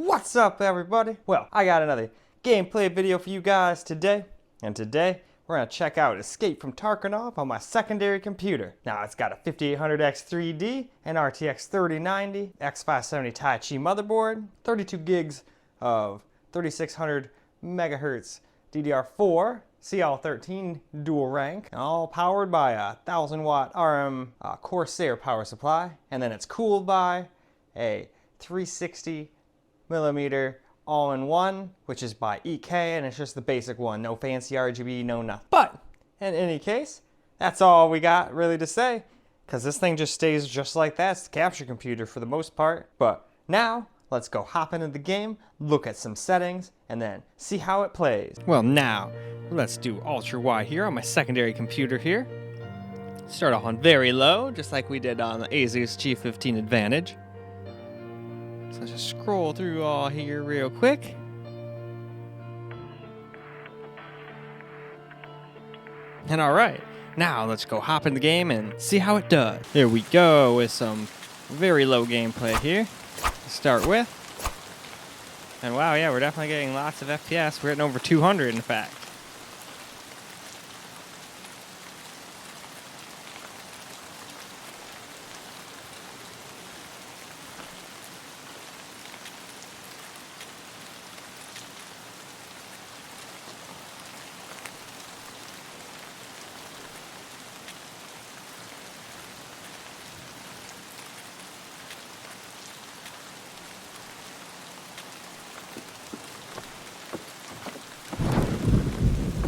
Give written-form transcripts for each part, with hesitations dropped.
What's up, everybody? Well, I got another gameplay video for you guys today, and today we're gonna check out Escape from Tarkov on my secondary computer. Now, it's got a 5800X3D and RTX 3090 X570 Taichi motherboard, 32 gigs of 3600 megahertz DDR4 CL13 dual rank, all powered by a 1000-watt RM Corsair power supply, and then it's cooled by a 360 millimeter all-in-one, which is by EK, and it's just the basic one, no fancy RGB, no nothing. But in any case, that's all we got really to say, because this thing just stays just like that. It's the capture computer for the most part. But now let's go hop into the game, look at some settings, and then see how it plays. Well, now let's do ultra wide here on my secondary computer here. Start off on very low, just like we did on the Asus G15 Advantage. So let's just scroll through all here real quick. And alright, now let's go hop in the game and see how it does. Here we go with some very low gameplay here to start with. And wow, yeah, we're definitely getting lots of FPS. We're getting over 200 in fact.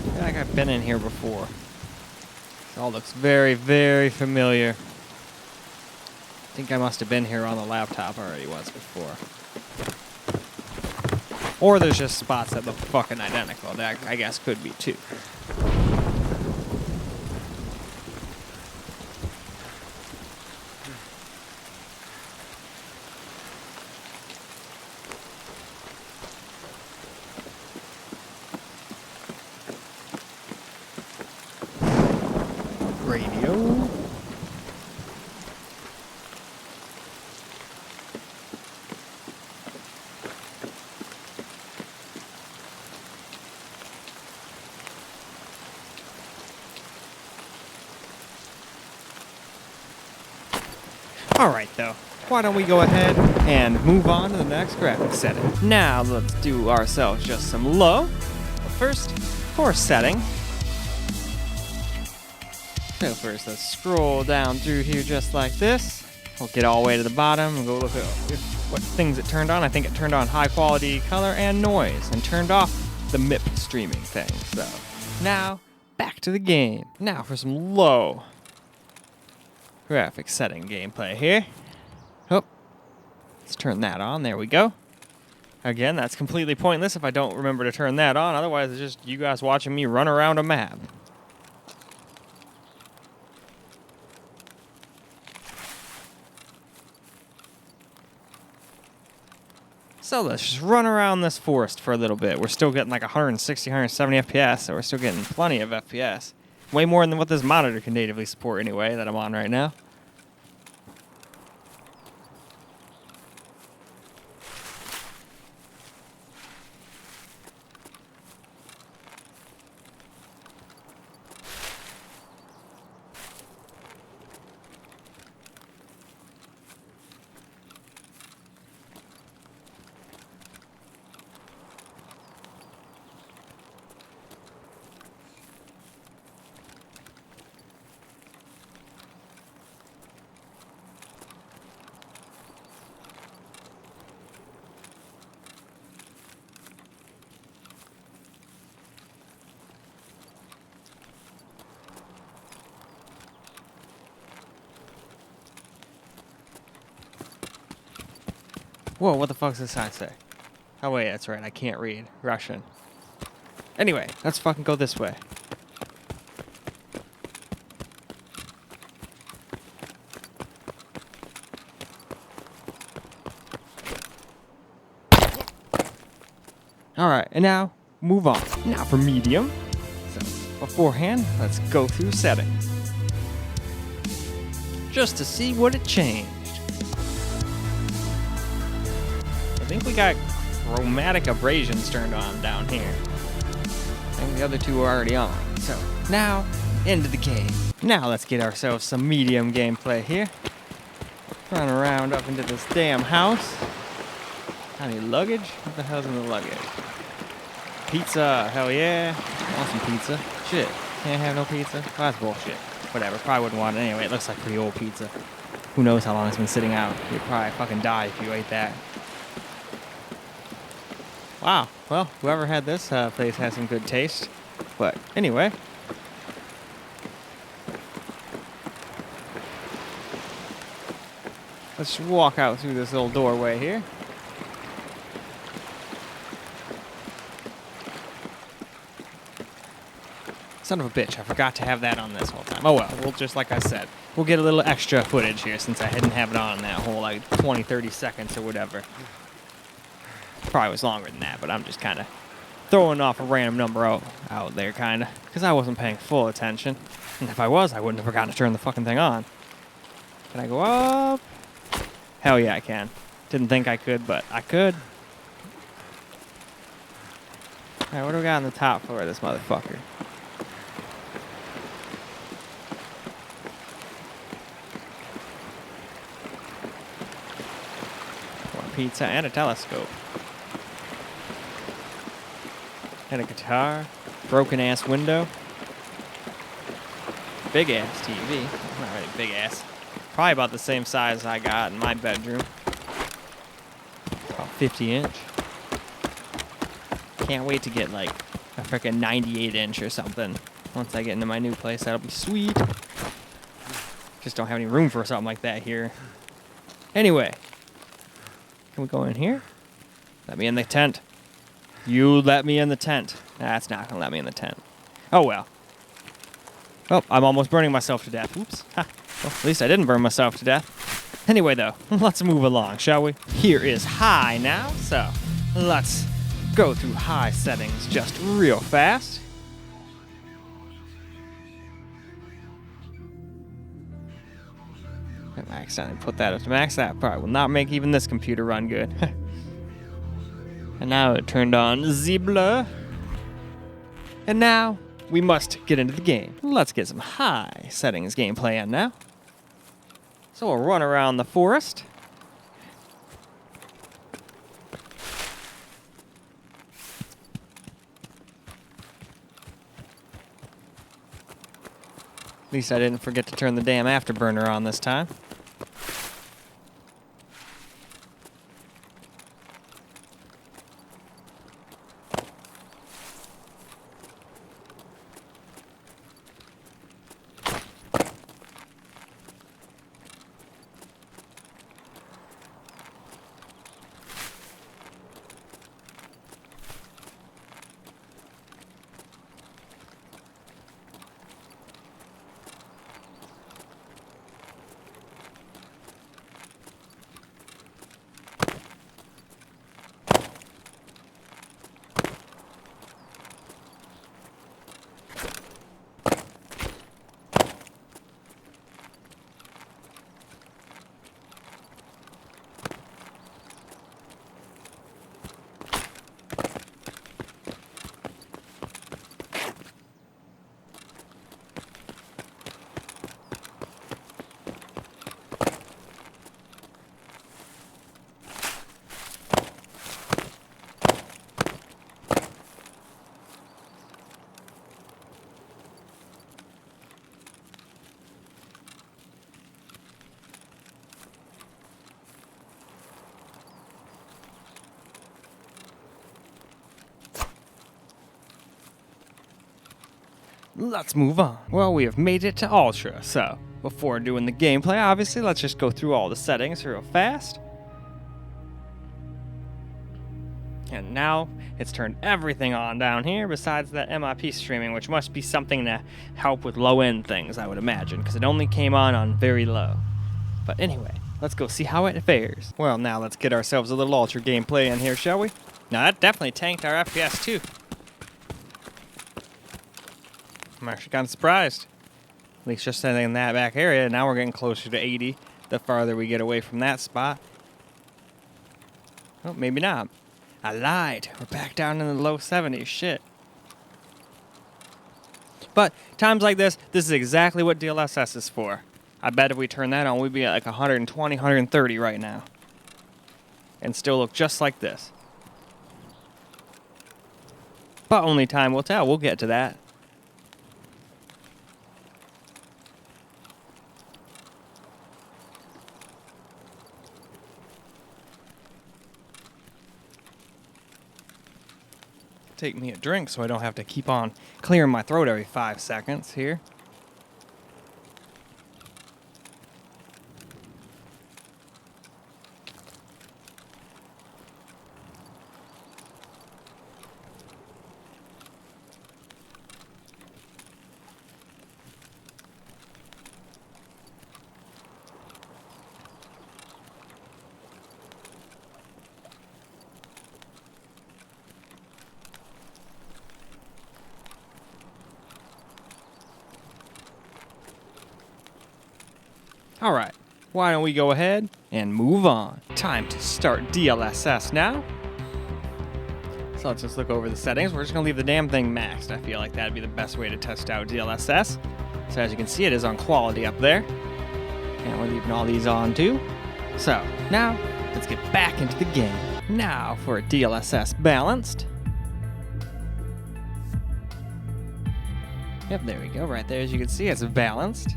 I feel like I've been in here before. It all looks very, very familiar. I think I must have been here on the laptop already once before. Or there's just spots that look fucking identical. That, I guess, could be too. Radio. Alright though, why don't we go ahead and move on to the next graphics setting. Now let's do ourselves just some low. First, for setting. So first, let's scroll down through here just like this. We'll get all the way to the bottom and go look at what things it turned on. I think it turned on high quality color and noise and turned off the MIP streaming thing. So now, back to the game. Now for some low graphics setting gameplay here. Oh, let's turn that on. There we go. Again, that's completely pointless if I don't remember to turn that on. Otherwise, it's just you guys watching me run around a map. So let's just run around this forest for a little bit. We're still getting like 160, 170 FPS, so we're still getting plenty of FPS. Way more than what this monitor can natively support anyway, that I'm on right now. Whoa, what the fuck does this sign say? Oh wait, that's right, I can't read Russian. Anyway, let's fucking go this way. Alright, and now, move on. Now for medium. So, beforehand, let's go through settings. Just to see what it changed. I think think we got chromatic abrasions turned on down here. I think the other two are already on. So now, into the cave. Now let's get ourselves some medium gameplay here. Run around up into this damn house. Any luggage? What the hell's in the luggage? Pizza, hell yeah. Want some pizza? Shit, can't have no pizza? Well, that's bullshit. Whatever, probably wouldn't want it anyway. It looks like pretty old pizza. Who knows how long it's been sitting out. You'd probably fucking die if you ate that. Wow, well, whoever had this place has some good taste. But anyway. Let's walk out through this little doorway here. Son of a bitch, I forgot to have that on this whole time. Oh well, we'll just like I said, we'll get a little extra footage here since I didn't have it on that whole like 20, 30 seconds or whatever. Probably was longer than that, but I'm just kind of throwing off a random number out there, kind of, because I wasn't paying full attention. And if I was, I wouldn't have forgotten to turn the fucking thing on. Can I go up? Hell yeah, I can. Didn't think I could, but I could. Alright, what do we got on the top floor of this motherfucker? One pizza and a telescope. And a guitar. Broken ass window. Big ass TV. Not really big ass. Probably about the same size I got in my bedroom. About 50-inch. Can't wait to get like a frickin' 98-inch or something. Once I get into my new place, that'll be sweet. Just don't have any room for something like that here. Anyway. Can we go in here? Let me in the tent. You let me in the tent. That's not gonna let me in the tent. Oh well. Oh, I'm almost burning myself to death. Oops. Ha. Well, at least I didn't burn myself to death. Anyway, though, let's move along, shall we? Here is high now, so let's go through high settings just real fast. If I accidentally put that up to max, that probably will not make even this computer run good. And now it turned on the blur. And now we must get into the game. Let's get some high settings gameplay on now. So we'll run around the forest. At least I didn't forget to turn the damn afterburner on this time. Let's move on. Well, we have made it to Ultra, so before doing the gameplay, obviously, let's just go through all the settings real fast. And now, it's turned everything on down here besides that MIP streaming, which must be something to help with low-end things, I would imagine, because it only came on very low. But anyway, let's go see how it fares. Well, now let's get ourselves a little Ultra gameplay in here, shall we? Now, that definitely tanked our FPS, too. I'm actually kind of surprised. At least just sitting in that back area. Now we're getting closer to 80 the farther we get away from that spot. Oh, maybe not. I lied. We're back down in the low 70s. Shit. But times like this is exactly what DLSS is for. I bet if we turn that on, we'd be at like 120, 130 right now. And still look just like this. But only time will tell. We'll get to that. Take me a drink so I don't have to keep on clearing my throat every 5 seconds here. All right, why don't we go ahead and move on? Time to start DLSS now. So let's just look over the settings. We're just gonna leave the damn thing maxed. I feel like that'd be the best way to test out DLSS. So as you can see, it is on quality up there. And we're leaving all these on too. So now, let's get back into the game. Now for a DLSS balanced. Yep, there we go, right there. As you can see, it's balanced.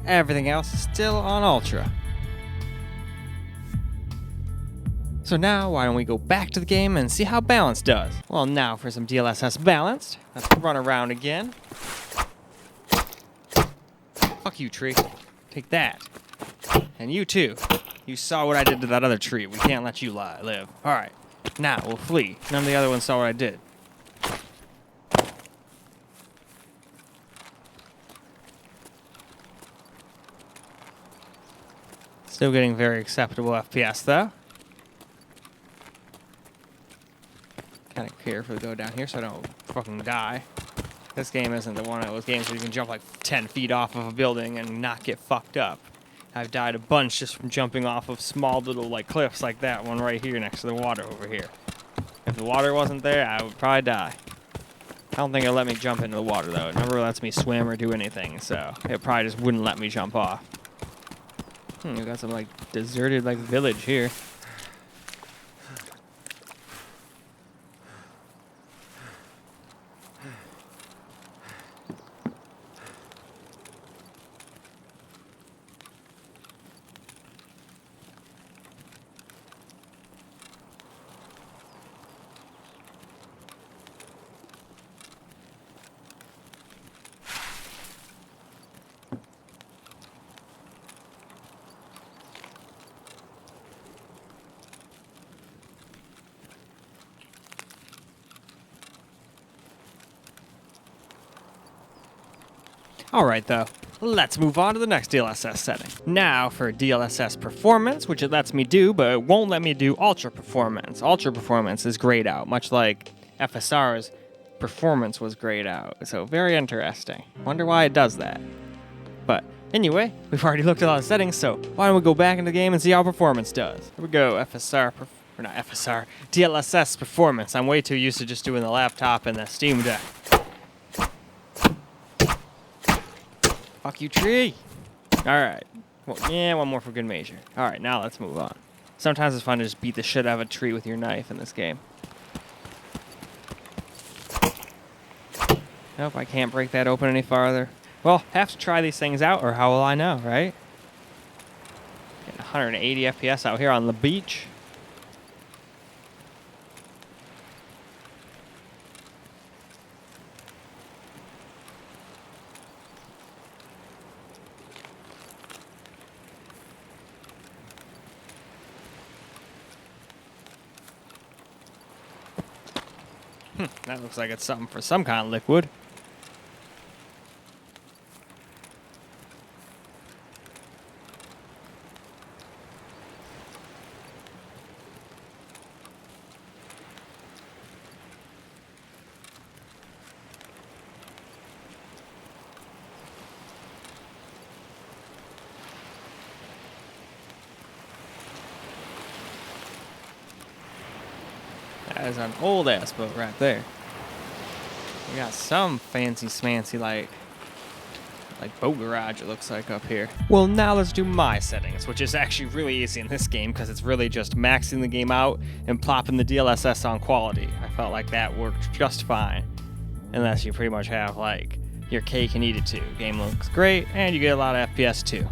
Everything else is still on Ultra. So now, why don't we go back to the game and see how balanced does? Well, now for some DLSS balanced. Let's run around again. Fuck you, tree. Take that. And you too. You saw what I did to that other tree. We can't let you live. Alright, now we'll flee. None of the other ones saw what I did. Still getting very acceptable FPS though. Kind of careful to go down here so I don't fucking die. This game isn't one of those games where you can jump like 10 feet off of a building and not get fucked up. I've died a bunch just from jumping off of small little like cliffs like that one right here next to the water over here. If the water wasn't there, I would probably die. I don't think it'll let me jump into the water though. It never lets me swim or do anything, so it probably just wouldn't let me jump off. We got some like deserted like village here. Alright though, let's move on to the next DLSS setting. Now for DLSS performance, which it lets me do, but it won't let me do ultra performance. Ultra performance is grayed out, much like FSR's performance was grayed out. So very interesting. Wonder why it does that. But anyway, we've already looked at all the settings, so why don't we go back into the game and see how performance does. Here we go, DLSS performance. I'm way too used to just doing the laptop and the Steam Deck. Fuck you, tree. Alright. Well, yeah, one more for good measure. Alright, now let's move on. Sometimes it's fun to just beat the shit out of a tree with your knife in this game. Nope, I can't break that open any farther. Well, have to try these things out, or how will I know, right? Getting 180 FPS out here on the beach. That looks like it's something for some kind of liquid. That is an old ass boat right there. We got some fancy smancy like boat garage it looks like up here. Well, now let's do my settings, which is actually really easy in this game because it's really just maxing the game out and plopping the DLSS on quality. I felt like that worked just fine. Unless you pretty much have like your cake and eat it too. Game looks great and you get a lot of FPS too.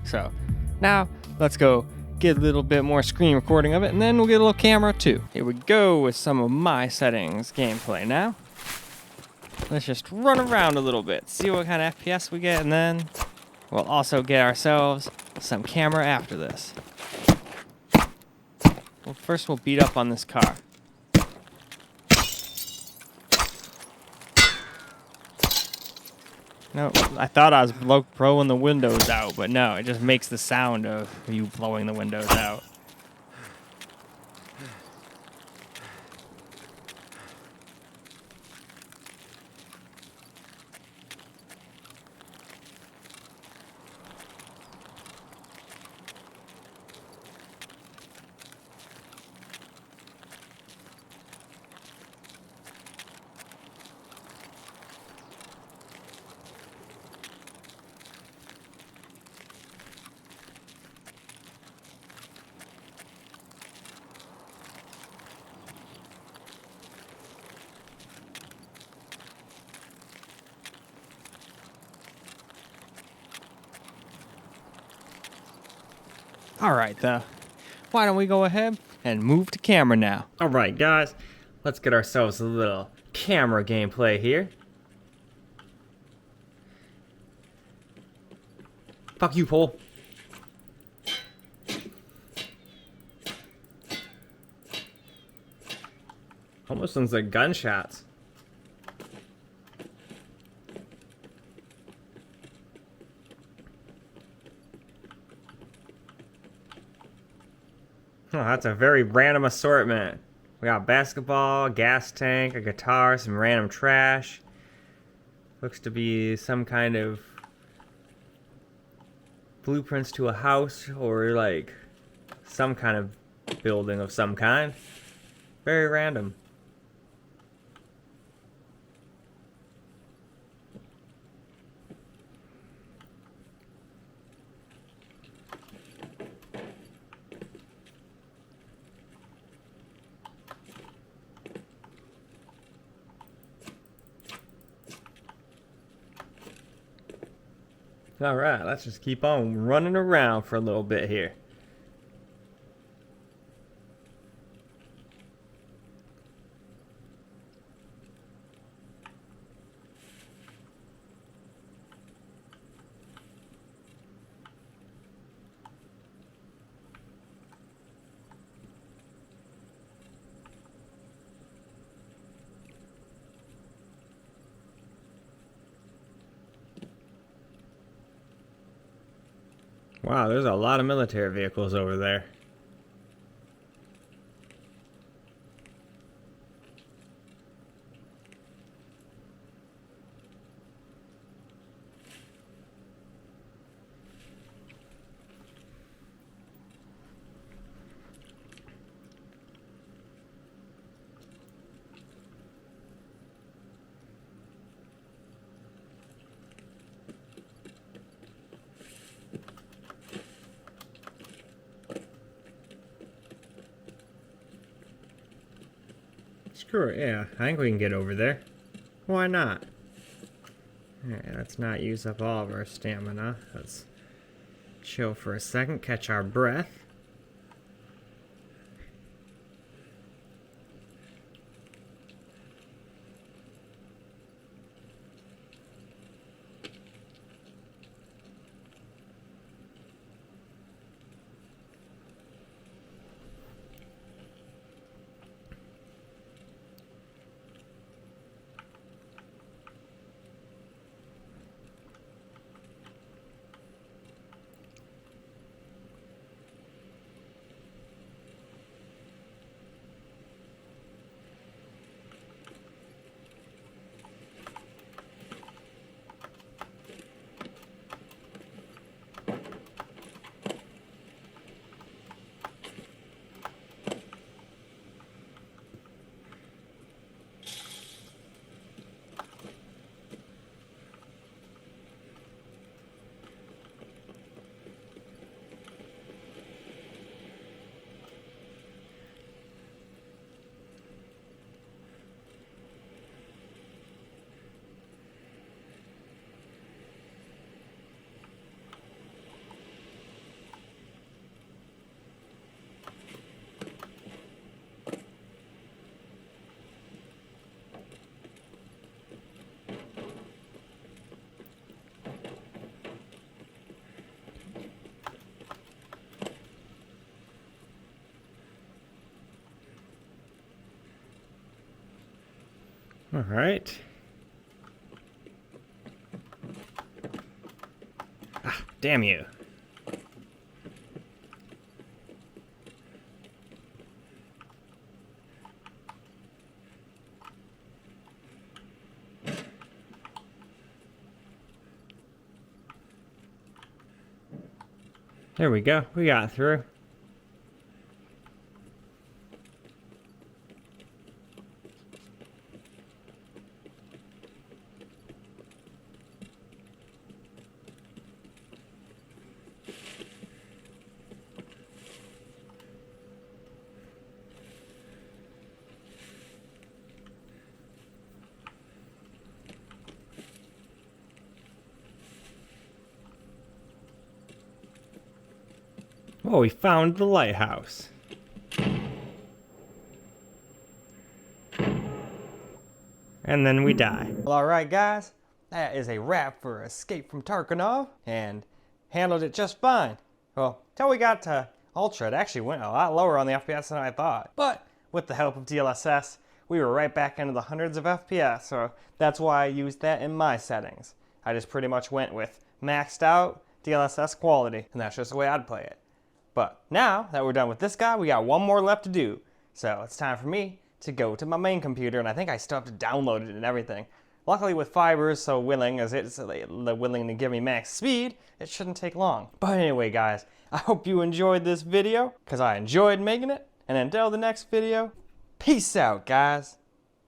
So now let's go get a little bit more screen recording of it and then we'll get a little camera too. Here we go with some of my settings gameplay now. Let's just run around a little bit, see what kind of FPS we get, and then we'll also get ourselves some camera after this. Well, first we'll beat up on this car. No, I thought I was blowing the windows out, but no, it just makes the sound of you blowing the windows out. Alright, though. Why don't we go ahead and move to camera now? Alright, guys. Let's get ourselves a little camera gameplay here. Fuck you, pole. Almost sounds like gunshots. Oh, that's a very random assortment. We got basketball, gas tank, a guitar, some random trash. Looks to be some kind of blueprints to a house or like some kind of building of some kind. Very random. Alright, let's just keep on running around for a little bit here. Wow, there's a lot of military vehicles over there. Screw it, yeah. I think we can get over there. Why not? Alright, let's not use up all of our stamina. Let's chill for a second, catch our breath. All right. Ah, damn you. There we go. We got through. Oh, we found the lighthouse. And then we die. Well, alright guys, that is a wrap for Escape from Tarkov, and handled it just fine. Well, till we got to Ultra, it actually went a lot lower on the FPS than I thought. But with the help of DLSS, we were right back into the hundreds of FPS, so that's why I used that in my settings. I just pretty much went with maxed out DLSS quality, and that's just the way I'd play it. But now that we're done with this guy, we got one more left to do. So it's time for me to go to my main computer, and I think I still have to download it and everything. Luckily with Fiber so willing as it's willing to give me max speed, it shouldn't take long. But anyway guys, I hope you enjoyed this video, because I enjoyed making it. And until the next video, peace out guys.